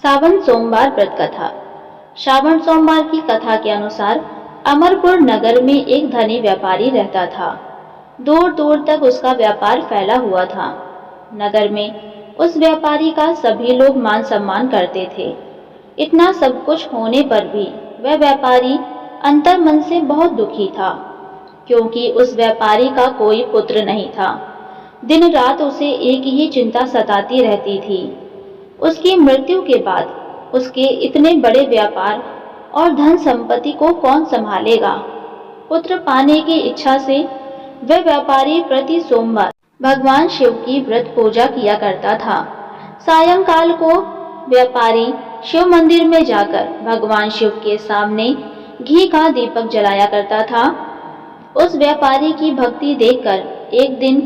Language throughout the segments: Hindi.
सावन सोमवार व्रत कथा। श्रावण सोमवार की कथा के अनुसार अमरपुर नगर में एक धनी व्यापारी रहता था। दूर दूर तक उसका व्यापार फैला हुआ था। नगर में उस व्यापारी का सभी लोग मान सम्मान करते थे। इतना सब कुछ होने पर भी वह व्यापारी अंतर्मन से बहुत दुखी था, क्योंकि उस व्यापारी का कोई पुत्र नहीं था। दिन रात उसे एक ही चिंता सताती रहती थी, उसकी मृत्यु के बाद उसके इतने बड़े व्यापार और धन संपत्ति को कौन संभालेगा। पुत्र पाने की इच्छा से वह व्यापारी प्रति सोमवार भगवान शिव की व्रत पूजा किया करता था। सायंकाल को व्यापारी शिव मंदिर में जाकर भगवान शिव के सामने घी का दीपक जलाया करता था। उस व्यापारी की भक्ति देखकर एक दिन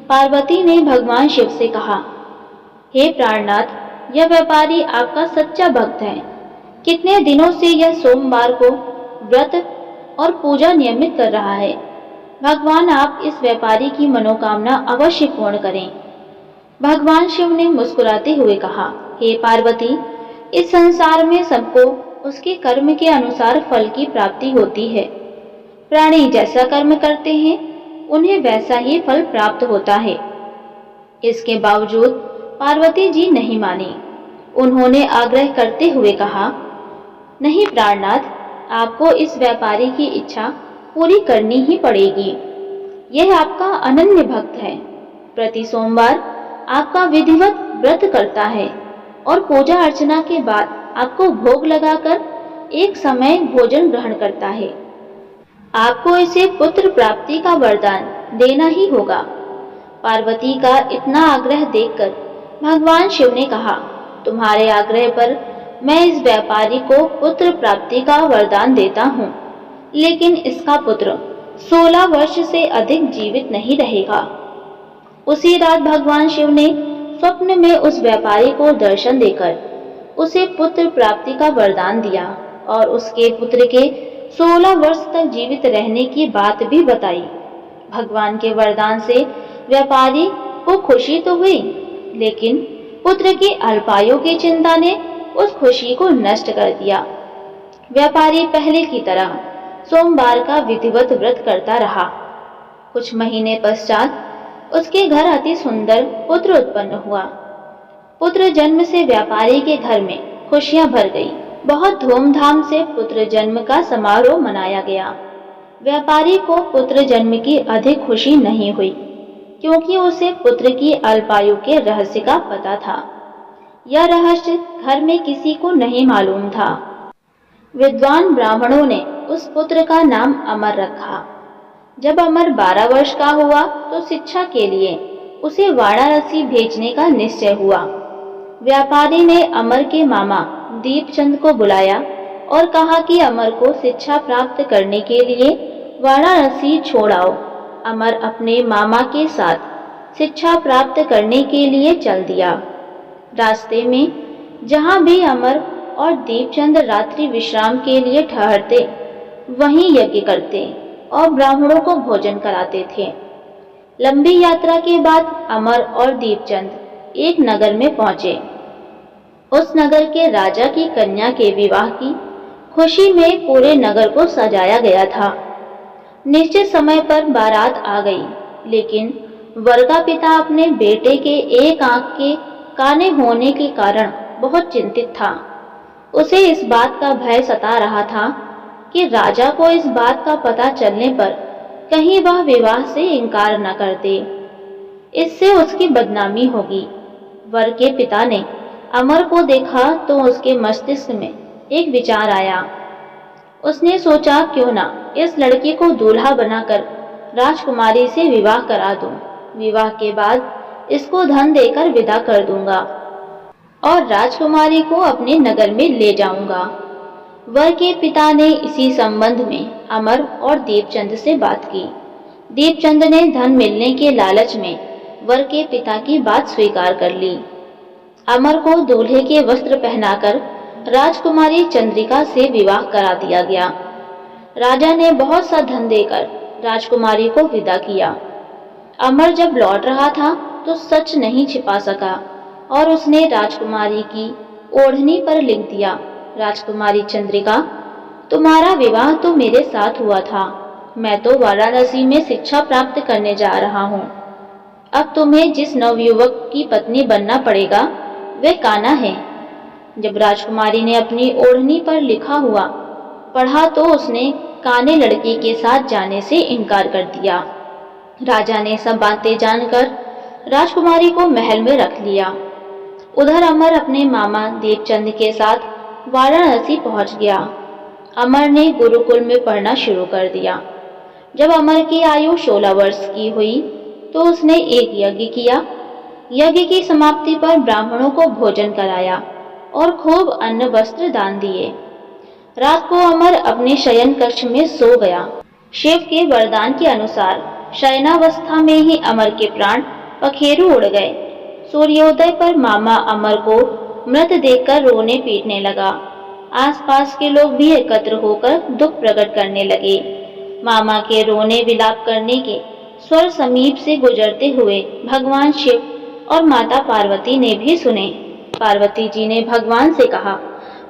पार्वती ने भगवान शिव से कहा, हे प्राणनाथ, यह व्यापारी आपका सच्चा भक्त है। कितने दिनों से यह सोमवार को व्रत और पूजा नियमित कर रहा है। भगवान आप इस व्यापारी की मनोकामना अवश्य पूर्ण करें। भगवान शिव ने मुस्कुराते हुए कहा, हे पार्वती, इस संसार में सबको उसके कर्म के अनुसार फल की प्राप्ति होती है। प्राणी जैसा कर्म करते हैं उन्हें वैसा ही फल प्राप्त होता है। इसके बावजूद पार्वती जी नहीं मानी। उन्होंने आग्रह करते हुए कहा, नहीं प्राणनाथ, आपको इस व्यापारी की इच्छा पूरी करनी ही पड़ेगी। यह आपका अनन्य भक्त है। प्रति सोमवार आपका विधिवत व्रत करता है और पूजा अर्चना के बाद आपको भोग लगाकर एक समय भोजन ग्रहण करता है। आपको इसे पुत्र प्राप्ति का वरदान देना ही होगा। पार्वती का इतना आग्रह देखकर भगवान शिव ने कहा, तुम्हारे आग्रह पर मैं इस व्यापारी को पुत्र प्राप्ति का वरदान देता हूँ, लेकिन इसका पुत्र 16 वर्ष से अधिक जीवित नहीं रहेगा। उसी रात भगवान शिव ने स्वप्न में उस व्यापारी को दर्शन देकर उसे पुत्र प्राप्ति का वरदान दिया और उसके पुत्र के 16 वर्ष तक जीवित रहने की बात भी बताई। भगवान के वरदान से व्यापारी को खुशी तो हुई, लेकिन पुत्र की अल्पायु की चिंता ने उस खुशी को नष्ट कर दिया। व्यापारी पहले की तरह सोमवार का विधिवत व्रत करता रहा। कुछ महीने पश्चात उसके घर अति सुंदर पुत्र उत्पन्न हुआ। पुत्र जन्म से व्यापारी के घर में खुशियां भर गई। बहुत धूमधाम से पुत्र जन्म का समारोह मनाया गया। व्यापारी को पुत्र जन्म की अधिक खुशी नहीं हुई, क्योंकि उसे पुत्र की अल्पायु के रहस्य का पता था। यह रहस्य घर में किसी को नहीं मालूम था। विद्वान ब्राह्मणों ने उस पुत्र का नाम अमर रखा। जब अमर 12 वर्ष का हुआ तो शिक्षा के लिए उसे वाराणसी भेजने का निश्चय हुआ। व्यापारी ने अमर के मामा दीपचंद को बुलाया और कहा कि अमर को शिक्षा प्राप्त करने के लिए वाराणसी छोड़ आओ। अमर अपने मामा के साथ शिक्षा प्राप्त करने के लिए चल दिया। रास्ते में जहाँ भी अमर और दीपचंद रात्रि विश्राम के लिए ठहरते, वहीं यज्ञ करते और ब्राह्मणों को भोजन कराते थे। लंबी यात्रा के बाद अमर और दीपचंद एक नगर में पहुंचे। उस नगर के राजा की कन्या के विवाह की खुशी में पूरे नगर को सजाया गया था। निश्चित समय पर बारात आ गई, लेकिन वर का पिता अपने बेटे के एक आंख के काने होने के कारण बहुत चिंतित था। उसे इस बात का भय सता रहा था कि राजा को इस बात का पता चलने पर कहीं वह विवाह से इनकार न कर दे। इससे उसकी बदनामी होगी। वर के पिता ने अमर को देखा तो उसके मस्तिष्क में एक विचार आया। उसने सोचा, क्यों ना इस लड़की को दूल्हा बनाकर राजकुमारी से विवाह करा दूं। विवाह के बाद इसको धन देकर विदा कर दूंगा और राजकुमारी को अपने नगर में ले जाऊंगा। वर के पिता ने इसी संबंध में अमर और दीपचंद से बात की। दीपचंद ने धन मिलने के लालच में वर के पिता की बात स्वीकार कर ली। अमर को दूल्हे के वस्त्र पहनाकर राजकुमारी चंद्रिका से विवाह करा दिया गया। राजा ने बहुत सा धन देकर राजकुमारी को विदा किया। अमर जब लौट रहा था तो सच नहीं छिपा सका और उसने राजकुमारी की ओढ़नी पर लिख दिया, राजकुमारी चंद्रिका, तुम्हारा विवाह तो मेरे साथ हुआ था। मैं तो वाराणसी में शिक्षा प्राप्त करने जा रहा हूँ। अब तुम्हें जिस नवयुवक की पत्नी बनना पड़ेगा वह कान्हा है। जब राजकुमारी ने अपनी ओढ़नी पर लिखा हुआ पढ़ा तो उसने काने लड़के के साथ जाने से इनकार कर दिया। राजा ने सब बातें जानकर राजकुमारी को महल में रख लिया। उधर अमर अपने मामा देवचंद के साथ वाराणसी पहुंच गया। अमर ने गुरुकुल में पढ़ना शुरू कर दिया। जब अमर की आयु 16 वर्ष की हुई तो उसने एक यज्ञ किया। यज्ञ की समाप्ति पर ब्राह्मणों को भोजन कराया और खूब अन्न वस्त्र दान दिए। रात को अमर अपने शयन कक्ष में सो गया। शिव के वरदान के अनुसार शयनावस्था में ही अमर के प्राण पखेरु उड़ गए। सूर्योदय पर मामा अमर को मृत देखकर रोने पीटने लगा। आसपास के लोग भी एकत्र होकर दुख प्रकट करने लगे। मामा के रोने विलाप करने के स्वर समीप से गुजरते हुए भगवान शिव और माता पार्वती ने भी सुने। पार्वती जी ने भगवान से कहा,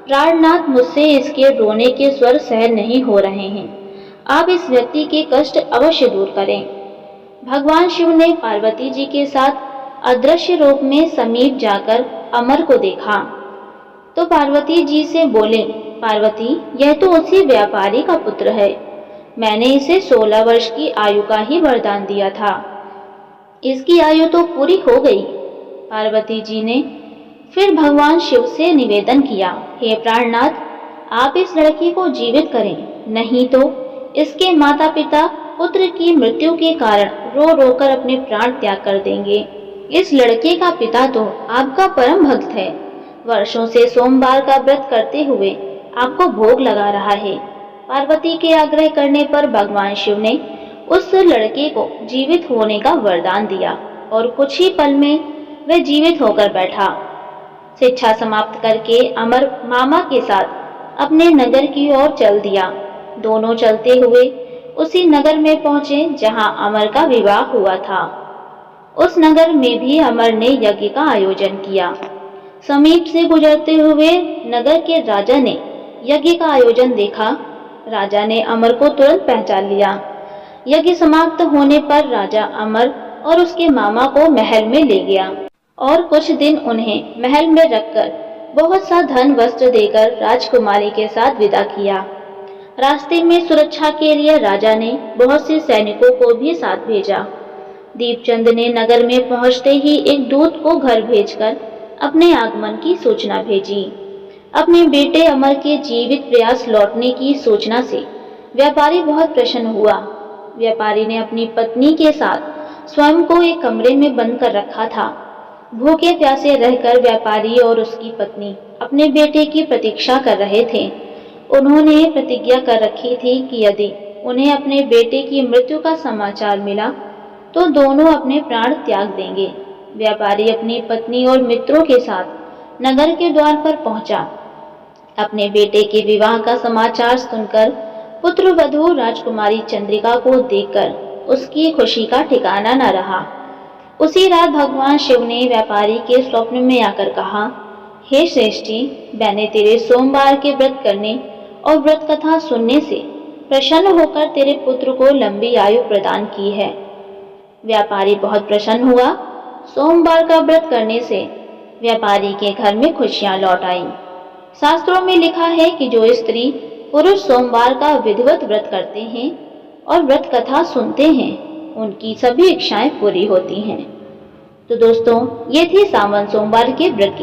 प्राणनाथ, मुझसे इसके रोने के स्वर सहन नहीं हो रहे हैं। आप इस व्यक्ति के कष्ट अवश्य दूर करें। भगवान शिव ने पार्वती जी के साथ अदृश्य रूप में समीप जाकर अमर को देखा तो पार्वती जी से बोले, पार्वती, यह तो उसी व्यापारी का पुत्र है। मैंने इसे 16 वर्ष की आयु का ही वरदान दिया था। इसकी आयु तो पूरी हो गई। पार्वती जी ने फिर भगवान शिव से निवेदन किया, हे प्राणनाथ, आप इस लड़की को जीवित करें, नहीं तो इसके माता पिता पुत्र की मृत्यु के कारण रो रो कर अपने प्राण त्याग कर देंगे। इस लड़के का पिता तो आपका परम भक्त है, वर्षों से सोमवार का व्रत करते हुए आपको भोग लगा रहा है। पार्वती के आग्रह करने पर भगवान शिव ने उस लड़के को जीवित होने का वरदान दिया और कुछ ही पल में वह जीवित होकर बैठा। शिक्षा समाप्त करके अमर मामा के साथ अपने नगर की ओर चल दिया। दोनों चलते हुए उसी नगर में पहुंचे जहां अमर का विवाह हुआ था। उस नगर में भी अमर ने यज्ञ का आयोजन किया। समीप से गुजरते हुए नगर के राजा ने यज्ञ का आयोजन देखा। राजा ने अमर को तुरंत पहचान लिया। यज्ञ समाप्त होने पर राजा अमर और उसके मामा को महल में ले गया और कुछ दिन उन्हें महल में रखकर बहुत सा धन वस्त्र देकर राजकुमारी के साथ विदा किया। रास्ते में सुरक्षा के लिए राजा ने बहुत से सैनिकों को भी साथ भेजा। दीपचंद ने नगर में पहुंचते ही एक दूत को घर भेजकर अपने आगमन की सूचना भेजी। अपने बेटे अमर के जीवित प्रयास लौटने की सूचना से व्यापारी बहुत प्रसन्न हुआ। व्यापारी ने अपनी पत्नी के साथ स्वयं को एक कमरे में बंद कर रखा था। भूखे प्यासे रहकर व्यापारी और उसकी पत्नी अपने बेटे की प्रतीक्षा कर रहे थे। उन्होंने प्रतिज्ञा कर रखी थी कि यदि उन्हें अपने बेटे की मृत्यु का समाचार मिला तो दोनों अपने प्राण त्याग देंगे। व्यापारी अपनी पत्नी और मित्रों के साथ नगर के द्वार पर पहुंचा। अपने बेटे के विवाह का समाचार सुनकर पुत्र वधू राजकुमारी चंद्रिका को देखकर उसकी खुशी का ठिकाना न रहा। उसी रात भगवान शिव ने व्यापारी के स्वप्न में आकर कहा, हे श्रेष्ठी, मैंने तेरे सोमवार के व्रत करने और व्रत कथा सुनने से प्रसन्न होकर तेरे पुत्र को लंबी आयु प्रदान की है। व्यापारी बहुत प्रसन्न हुआ। सोमवार का व्रत करने से व्यापारी के घर में खुशियां लौट आईं। शास्त्रों में लिखा है कि जो स्त्री पुरुष सोमवार का विधिवत व्रत करते हैं और व्रत कथा सुनते हैं उनकी सभी इच्छाएं पूरी होती हैं। तो दोस्तों, ये थी सावन सोमवार के व्रत की